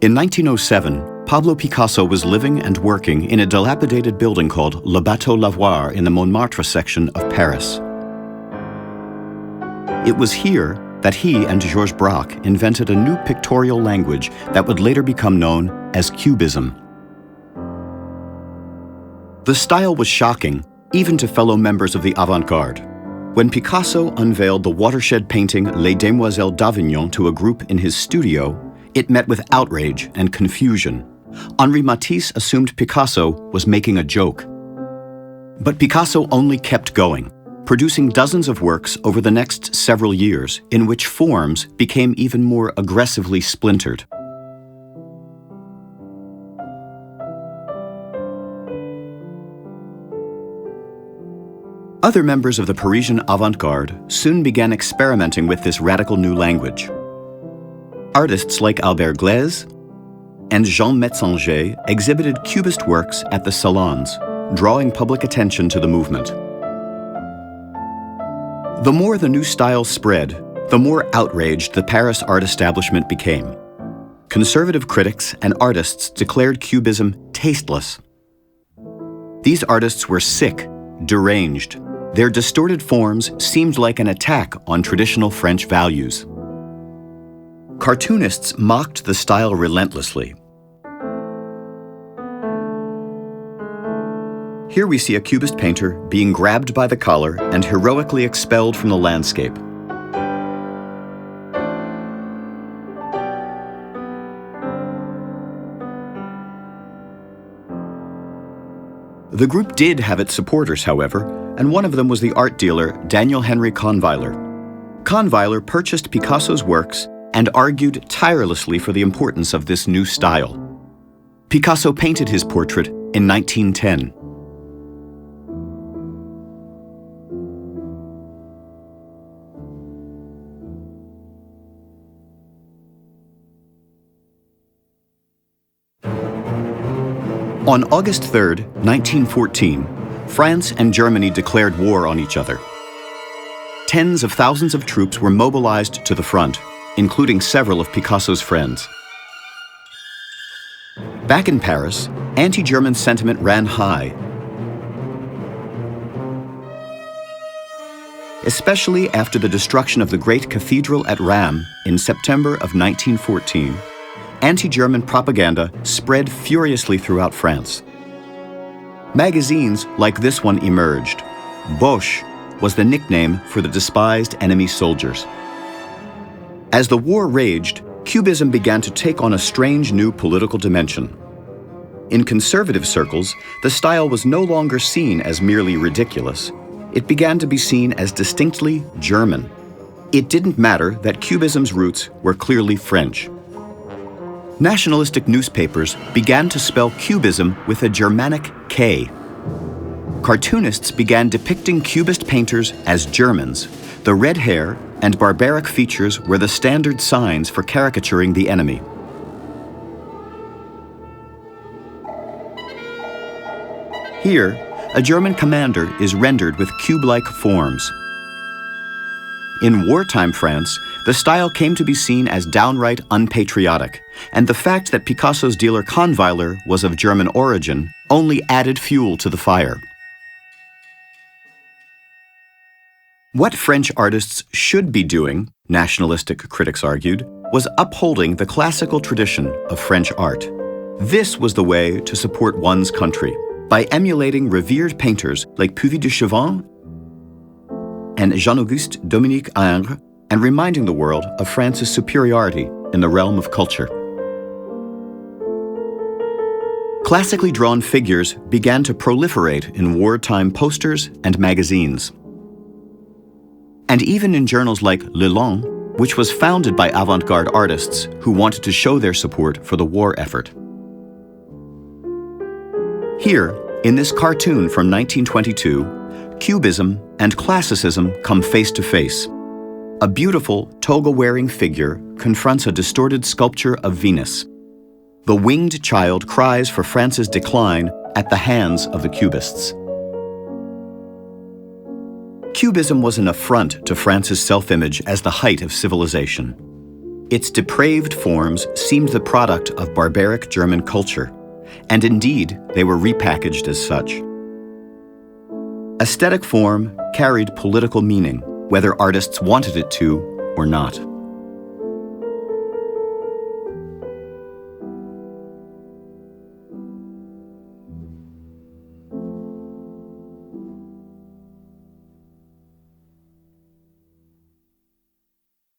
In 1907, Pablo Picasso was living and working in a dilapidated building called Le Bateau Lavoir in the Montmartre section of Paris. It was here that he and Georges Braque invented a new pictorial language that would later become known as Cubism. The style was shocking, even to fellow members of the avant-garde. When Picasso unveiled the watershed painting Les Demoiselles d'Avignon to a group in his studio, it met with outrage and confusion. Henri Matisse assumed Picasso was making a joke. But Picasso only kept going, producing dozens of works over the next several years in which forms became even more aggressively splintered. Other members of the Parisian avant-garde soon began experimenting with this radical new language. Artists like Albert Glaise and Jean Metzinger exhibited Cubist works at the salons, drawing public attention to the movement. The more the new style spread, the more outraged the Paris art establishment became. Conservative critics and artists declared Cubism tasteless. These artists were sick, deranged. Their distorted forms seemed like an attack on traditional French values. Cartoonists mocked the style relentlessly. Here we see a Cubist painter being grabbed by the collar and heroically expelled from the landscape. The group did have its supporters, however, and one of them was the art dealer Daniel Henry Kahnweiler. Kahnweiler purchased Picasso's works and argued tirelessly for the importance of this new style. Picasso painted his portrait in 1910. On August 3, 1914, France and Germany declared war on each other. Tens of thousands of troops were mobilized to the front, including several of Picasso's friends. Back in Paris, anti-German sentiment ran high, especially after the destruction of the great cathedral at Rheims in September of 1914. Anti-German propaganda spread furiously throughout France. Magazines like this one emerged. Boche was the nickname for the despised enemy soldiers. As the war raged, Cubism began to take on a strange new political dimension. In conservative circles, the style was no longer seen as merely ridiculous. It began to be seen as distinctly German. It didn't matter that Cubism's roots were clearly French. Nationalistic newspapers began to spell Cubism with a Germanic K. Cartoonists began depicting Cubist painters as Germans. The red hair and barbaric features were the standard signs for caricaturing the enemy. Here, a German commander is rendered with cube-like forms. In wartime France, the style came to be seen as downright unpatriotic, and the fact that Picasso's dealer Kahnweiler was of German origin only added fuel to the fire. What French artists should be doing, nationalistic critics argued, was upholding the classical tradition of French art. This was the way to support one's country, by emulating revered painters like Puvis de Chavannes and Jean-Auguste Dominique Ingres, and reminding the world of France's superiority in the realm of culture. Classically drawn figures began to proliferate in wartime posters and magazines. And even in journals like L'Elan, which was founded by avant-garde artists who wanted to show their support for the war effort. Here, in this cartoon from 1922, Cubism and Classicism come face to face. A beautiful, toga-wearing figure confronts a distorted sculpture of Venus. The winged child cries for France's decline at the hands of the Cubists. Cubism was an affront to France's self-image as the height of civilization. Its depraved forms seemed the product of barbaric German culture, and indeed, they were repackaged as such. Aesthetic form carried political meaning, whether artists wanted it to or not.